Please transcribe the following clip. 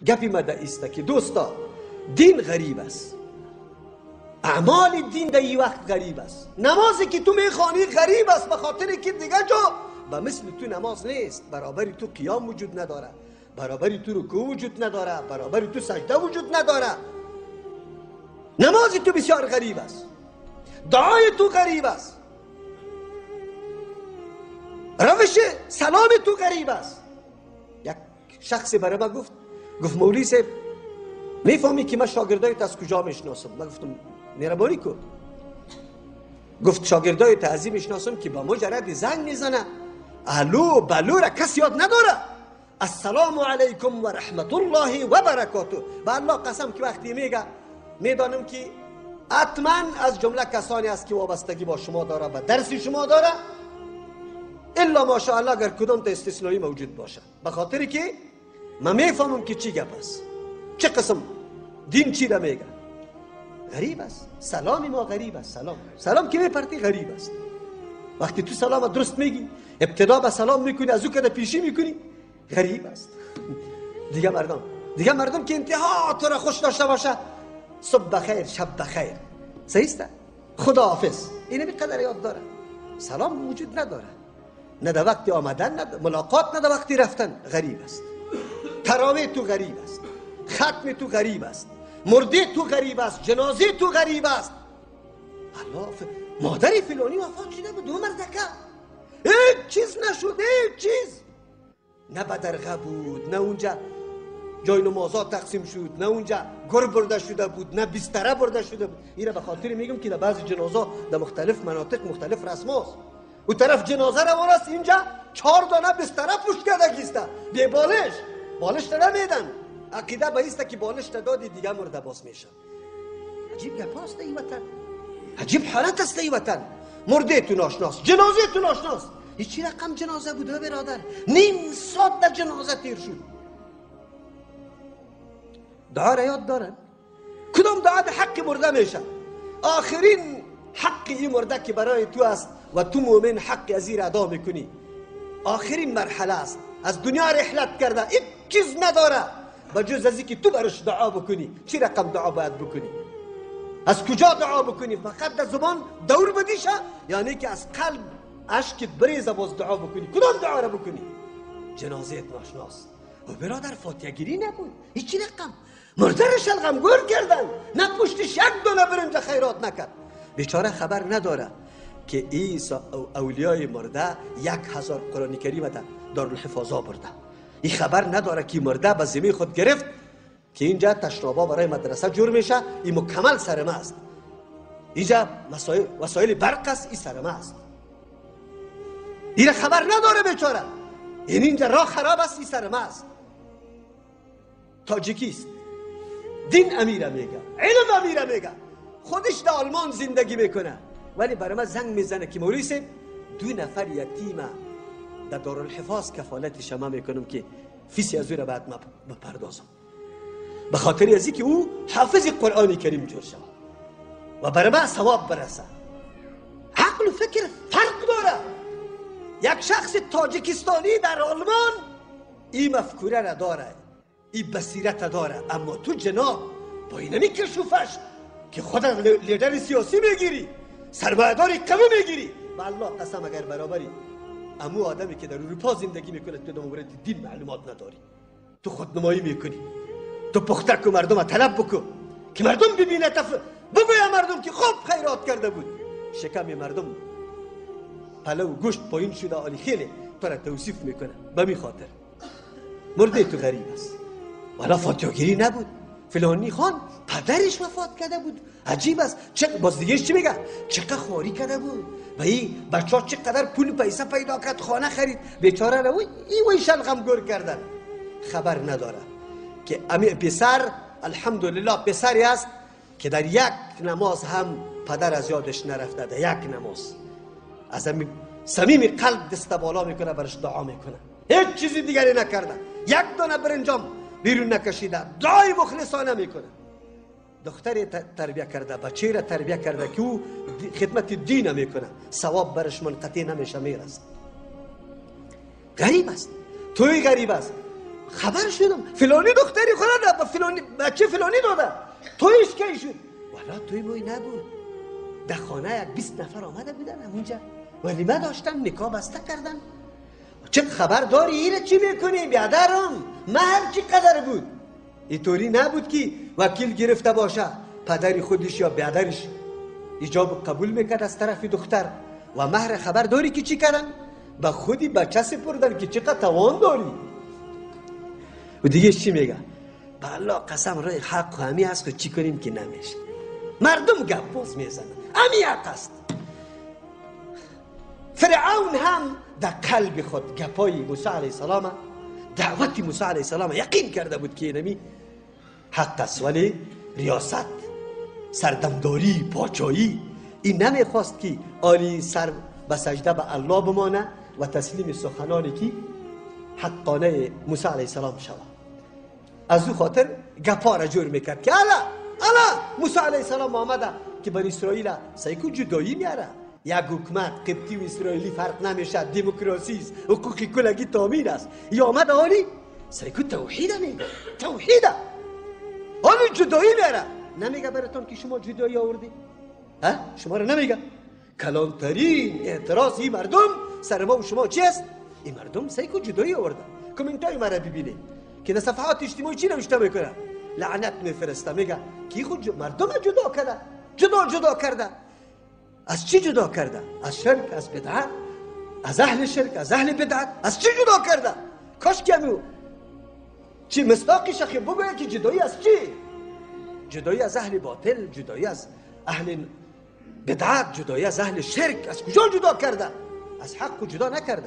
گپی مده ایسته که دوستا دین غریب است، اعمال دین در این وقت غریب است. نمازی که تو میخوانی غریب است، به خاطر که دیگه جا به مثل تو نماز نیست. برابری تو قیام وجود نداره، برابری تو رکوع وجود نداره، برابری تو سجده وجود نداره. نماز تو بسیار غریب است، دعای تو غریب است، روش سلام تو غریب است. یک شخصی برای من گفت مولوی صاحب میفهمی که من شاگردایت از کجا میشناسم؟ من گفتم مهربانی کن. گفت شاگردایت از این میشناسم که با مجرد زنگ میزنه الو بلو را کس یاد نداره، السلام علیکم و رحمت الله و برکاته. به الله قسم که وقتی میگه میدانم که حتما از جمله کسانی است که وابستگی با شما داره، به درس شما داره، الا ماشاءالله اگر کدام تا استثنایی موجود باشه. به خاطر که من میفهمم که چی گپ است، چه قسم دین چی را میگه. غریب است سلام ما، غریب است سلام که میپرتی غریب است. وقتی تو سلام درست میگی، ابتدا به سلام میکنی، از او که پیشی میکنی، غریب است. دیگه مردم که انتها تو را خوش داشته باشه، صبح بخیر شب بخیر، صحیح است، خدا حافظ، اینه بقدر یاد داره. سلام وجود نداره، نه در وقت آمدن، نه ملاقات، نه در وقت رفتن. غریب است. تراویح تو غریب است، ختم تو غریب است، مرده تو غریب است، جنازه تو غریب است. الله مادر فلانی وفات شده بود، دو مردکه هیچ چیز نشده، هیچ چیز، نه بدرغه بود، نه اونجا جای نمازات تقسیم شد، نه اونجا گر برده شده بود، نه بستره برده شده بود. اینه به خاطر میگم که در بعضی جنازه در مختلف مناطق مختلف رسم است. او طرف جنازه روان است، اینجا 4 دانه بستره پشت کرده گیسته، بی بالش نمیدن. عقیده به ایسته که بالش دادی دیگه مرده باز میشه. عجیب گپ است این وطن، عجیب حالت است این وطن. مرده تو ناشناس، جنازه تو ناشناس. این چی رقم جنازه بوده برادر؟ نیم ساعت در جنازه تیر شد. دعا را یاد دارن؟ کدام دعا به حق مرده میشه؟ آخرین حق این مرده که برای تو است و تو مومن حق از این ادا میکنی، آخرین مرحله است. از دنیا رحلت کرده، هیچ چیز نداره بجز از اینکه تو برش دعا بکنی. چی رقم دعا باید بکنی؟ از کجا دعا بکنی؟ فقط در زبان دور بدیشه، یعنی که از قلب اشکت بریزه باز دعا بکنی. کدام دعا را بکنی؟ جنازه ناشناس. و برادر فاتحه گیری نبود، هیچ رقم مرده را شلغم گور کردن، نه پشتش یک دونه برنج خیرات نکرد. بیچاره خبر نداره که عیسی اولیای مرده 1000 قرآن کریم دارالحفاظا برده. این خبر نداره که مرده به ذمه خود گرفت که اینجا تشنابا برای مدرسه جور میشه، این مکمل سرمه است. اینجا وسایل برق است، این سرمه است. این خبر نداره بیچاره. اینجا راه خراب است، این سرمه است. تاجیکیست، دین امیره میگه، علم امیره میگه، خودش در آلمان زندگی میکنه، ولی برای من زنگ میزنه که مولوی صاحب 2 نفر یتیمه در دارالحفاظ کفالت شما میکنم که فیسی از او را باید بپردازم، به خاطر ازی که او حافظ قرآن کریم جور شد و برای من ثواب برسه. عقل و فکر فرق داره. یک شخص تاجیکستانی در آلمان این مفکوره را داره، این بصیرت داره، اما تو جناب با این کشوفش که خودت لیدر سیاسی میگیری، سرمایه‌داری قوی میگیری، والله قسم اگر برابری امو آدمی که در اروپا زندگی میکنه تو در مورد دین معلومات نداری، تو خودنمایی میکنی، تو پخته که مردم طلب بکن که مردم ببینه، بگویا مردم که خوب خیرات کرده بود، شکم مردم پلو و گوشت پایین شده عالی خیلی تو را توصیف میکنه. به می خاطر مرده تو غریب است. والا فاتحه گیری نبود، فلانی خان پدرش وفات کرده بود. عجیب است. باز دیگه چی میگه؟ چقدر خواری کرده بود و این بچه ها چقدر پول پیسه پیدا کرد، خانه خرید، بیچاره را این شلغم گور کردن. خبر نداره که امی پسر الحمدلله پسری است که در یک نماز هم پدر از یادش نرفته، در یک نماز از صمیم قلب دست بالا میکنه، برش دعا میکنه، هیچ چیزی دیگری نکرده، یک دانه برنجام بیرون نکشیده، دعای مخلصانه میکنه. دختری تربیه کرده، بچه را تربیه کرده که او خدمت دین میکنه، ثواب برش منقطع نمیشه، میرسه. غریب است، توی غریب است. خبر شدم فلانی دختری خورده به فلانی بچه فلانی داده تویش کی شد والا توی موی نبود در خانه یک 20 نفر آمده بودن همونجا ولیمه داشتن نکاح بسته کردن چه خبر داری ایره چی میکنی بیادرم مهر چی قدر بود اینطوری نبود که وکیل گرفته باشه پدر خودش یا بیادرش ایجاب قبول میکرد از طرف دختر و مهر خبر داری که چی کردن به خودی بچه سپردن که چقدر توان داری و دیگه چی میگه به الله قسم رای حق و همی هست که چی کنیم که نمیشه مردم گپ باز میزنن همی حق است فرعون هم در قلب خود گپای موسی علیه السلام دعوت موسی علیه السلام یقین کرده بود که نمی حق است ولی ریاست سردمداری پاچایی این نمیخواست که آلی سر به سجده به الله بمانه و تسلیم سخنانی که حقانه موسی علیه السلام شود از او خاطر گپا را جور میکرد که الا موسی علیه السلام آمده که بر اسرائیل سیکو جدایی میاره یک حکومت قبطی و اسرائیلی فرق نمیشه دموکراسی است حقوق کلگی تامین است یا آمد آلی سیکو توحیده میگه توحیده آلی جدایی میاره نمیگه براتون که شما جدایی آوردی شما رو نمیگه کلانترین اعتراض این مردم سر ما و شما چی است این مردم سیکو جدایی آورده کامنت های مرا ببینید که در صفحات اجتماعی چی نوشته میکنه لعنت میفرسته میگه کی خود مردم جدا کرده جدا کرده از چی جدا کرده از شرک از بدعت از اهل شرک از اهل بدعت از چی جدا کرده کاش کمیو چی مصداقی شخی بگوید که جدایی از چی جدایی از اهل باطل جدایی از اهل بدعت جدایی از اهل شرک از کجا جدا کرده از حق جدا نکرده